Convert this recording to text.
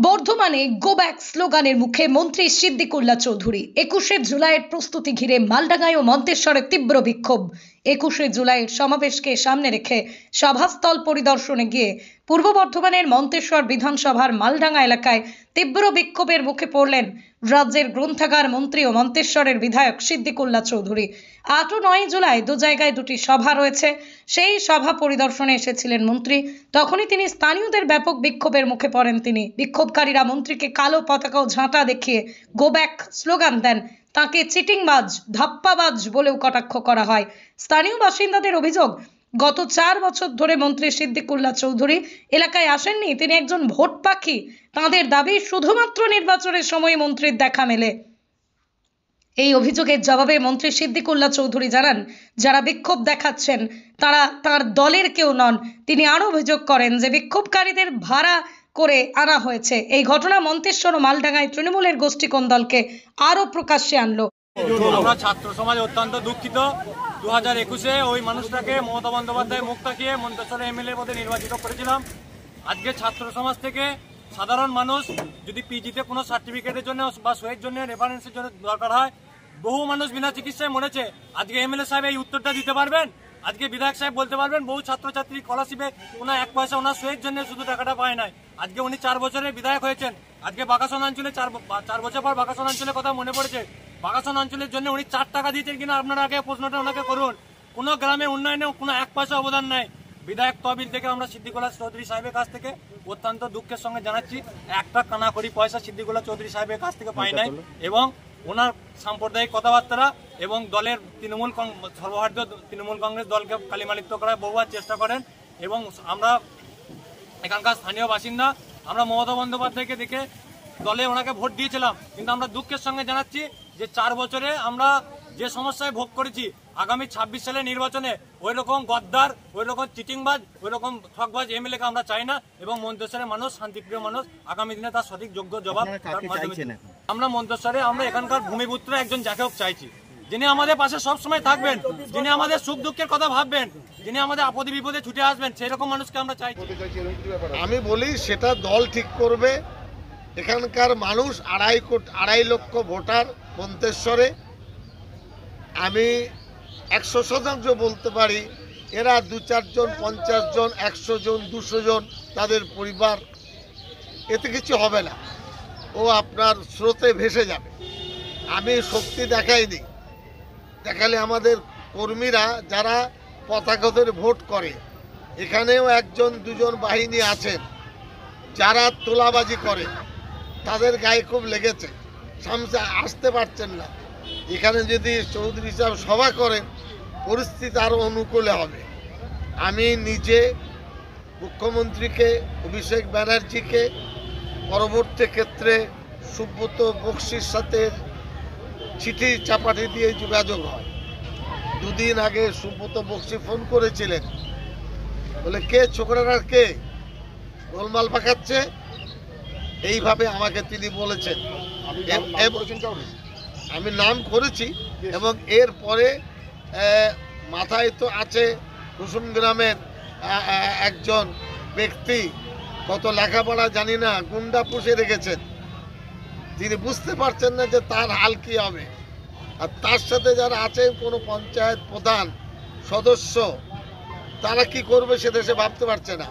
বর্ধমানে go back স্লোগানের মুখে মন্ত্রী সিদ্দিকুল্লাহ চৌধুরী। 21শে জুলাইয়ের প্রস্তুতি ঘিরে মালডাঙ্গায় ও মন্তেশ্বরে তীব্র বিক্ষোভ। 21শে জুলাইয়ের সমাবেশকে সামনে রেখে সভাস্থল পরিদর্শনে গিয়ে পূর্ব বর্ধমানের মন্তেশ্বর বিধানসভার মালডাঙ্গা এলাকায় তীব্র বিক্ষোভের মুখে পড়লেন রাজ্যের গ্রন্থাগার মন্ত্রী ও মন্তেশ্বরের বিধায়ক সিদ্দিকুল্লাহ চৌধুরী। 8 ও 9 জুলাই দু জায়গায় দুটি সভা রয়েছে। সেই সভা পরিদর্শনে এসেছিলেন মন্ত্রী। তখনই তিনি স্থানীয়দের ব্যাপক বিক্ষোভের মুখে পড়েন। তিনি বিক্ষোভকারীরা মন্ত্রীকে কালো পতাকা ও ঝাঁটা দেখিয়ে গো ব্যাক স্লোগান দেন। তাকে চিটিংবাজ, ধাপ্পাবাজ বলেও কটাক্ষ করা হয়। স্থানীয় বাসিন্দাদের অভিযোগ, গত 4 বছর ধরে মন্ত্রী সিদ্দিকুল্লাহ চৌধুরী এলাকায় আসেননি। তিনি একজন ভোট পাখি। তাঁদের দাবি, শুধুমাত্র নির্বাচনের সময় মন্ত্রীর দেখা মেলে। এই অভিযোগের জবাবে মন্ত্রী সিদ্দিকুল্লাহ চৌধুরী জানান, যারা বিক্ষোভ দেখাচ্ছেন তারা তার দলের কেউ নন। তিনি আরও অভিযোগ করেন যে বিক্ষোভকারীদের ভাড়া করে আনা হয়েছে। এই ঘটনা মন্তেশ্বর ও মালডাঙ্গায় তৃণমূলের গোষ্ঠী কোন দলকে আরও প্রকাশ্যে আনলো। আমরা ছাত্র সমাজ অত্যন্ত দুঃখিত। 2021-এ ওই মানুষটাকে মমতা বন্দ্যোপাধ্যায় মুখ তাকিয়ে মন্তেশ্বর এমএলএ পদে নির্বাচিত করেছিলাম। আজকে ছাত্র সমাজ থেকে সাধারণ মানুষ যদি পিজিতে কোনো সার্টিফিকেটের জন্য বা সইয়ের জন্য রেফারেন্সের জন্য দরকার হয়, বহু মানুষ বিনা চিকিৎসায় মরেছে। আজকে এমএলএ সাহেব এই উত্তরটা দিতে পারবেন? আজকে বিধায়ক সাহেব বলতে পারবেন বহু ছাত্রছাত্রী স্কলারশিপে ওনার 1 পয়সা ওনার সইয়ের জন্য শুধু টাকাটা পায় নাই। আজকে উনি 4 বছরের বিধায়ক হয়েছেন। আজকে বাকাসন অঞ্চলে 4 বছর পর বাকাসন অঞ্চলের কথা মনে পড়েছে। বাকাসন অঞ্চলের জন্য উনি 4 টাকা দিয়েছেন কিনা আপনারা আগে প্রশ্নটা ওনাকে করুন। কোনো গ্রামের উন্নয়নে কোনো 1 পয়সা অবদান নাই। বিধায়ক তহবিল থেকে আমরা সিদ্দিকুল্লাহ চৌধুরী সাহেবের কাছ থেকে অত্যন্ত দুঃখের সঙ্গে জানাচ্ছি, একটা কানাকড়ি পয়সা সিদ্দিকুল্লাহ চৌধুরী সাহেবের কাছ থেকে পাই নাই। এবং ওনার সাম্প্রদায়িক কথাবার্তা এবং দলের সর্বভারতীয় তৃণমূল কংগ্রেস দলকে কালিমালিপ্ত করার বহুবার চেষ্টা করেন। এবং আমরা এখানকার স্থানীয় বাসিন্দা, আমরা মমতা বন্দ্যোপাধ্যায়কে দেখে দলে ওনাকে ভোট দিয়েছিলাম। কিন্তু আমরা দুঃখের সঙ্গে জানাচ্ছি যে 4 বছরে আমরা যে সমস্যায় ভোগ করেছি, আগামী 26 সালের নির্বাচনে ওই রকম গদ্দার, ওই রকম চিটিংবাজ, ওই রকম ঠকবাজ এমএলএকে আমরা চাই না। এবং মন্তেশ্বরের মানুষ শান্তিপ্রিয় মানুষ, আগামী দিনে তার সঠিক যোগ্য জবাব আমরা মন্তেশ্বরে আমরা এখানকার ভূমিপুত্র একজন যাকে হোক চাইছি, যিনি আমাদের পাশে সবসময় থাকবেন, যিনি আমাদের সুখ দুঃখের কথা ভাববেন, যিনি আমাদের আপদে বিপদে ছুটে আসবেন, সেই রকম মানুষকে আমরা চাইছি। আমি বলি সেটা দল ঠিক করবে। এখানকার মানুষ 2.5 লক্ষ ভোটার মন্তেশ্বরে। আমি 100% বলতে পারি এরা 2-4 জন, 50 জন, 100 জন, 200 জন তাদের পরিবার, এতে কিছু হবে না। ও আপনার স্রোতে ভেসে যাবে। আমি শক্তি দেখাইনি, দেখালে আমাদের কর্মীরা যারা পতাকা ধরে ভোট করে, এখানেও 1-2 জন বাহিনী আছেন যারা তোলাবাজি করে, তাদের গায়ে খুব লেগেছে, সামনে আসতে পারছেন না। এখানে যদি চৌধুরী সাহেব সভা করেন, পরিস্থিতি আরও অনুকূলে হবে। আমি নিজে মুখ্যমন্ত্রীকে, অভিষেক ব্যানার্জিকে, পরবর্তী ক্ষেত্রে সুব্রত বক্সির সাথে চিঠি চাপাটি দিয়ে যোগাযোগ হয়। 2 দিন আগে সুব্রত বক্সি ফোন করেছিলেন, বলে কে ছোকরারা, কে গোলমাল পাকাচ্ছে, এইভাবে আমাকে তিনি বলেছেন। আমি নাম করেছি। এবং এরপরে মাথায় তো আছে কুসুম গ্রামের একজন ব্যক্তি, কত লেখাপড়া জানি না, গুন্ডা পুষে রেখেছেন। তিনি বুঝতে পারছেন না যে তার হাল কি হবে। আর তার সাথে যারা আছেন কোনো পঞ্চায়েত প্রধান সদস্য, তারা কি করবে সেটা সে ভাবতে পারছে না।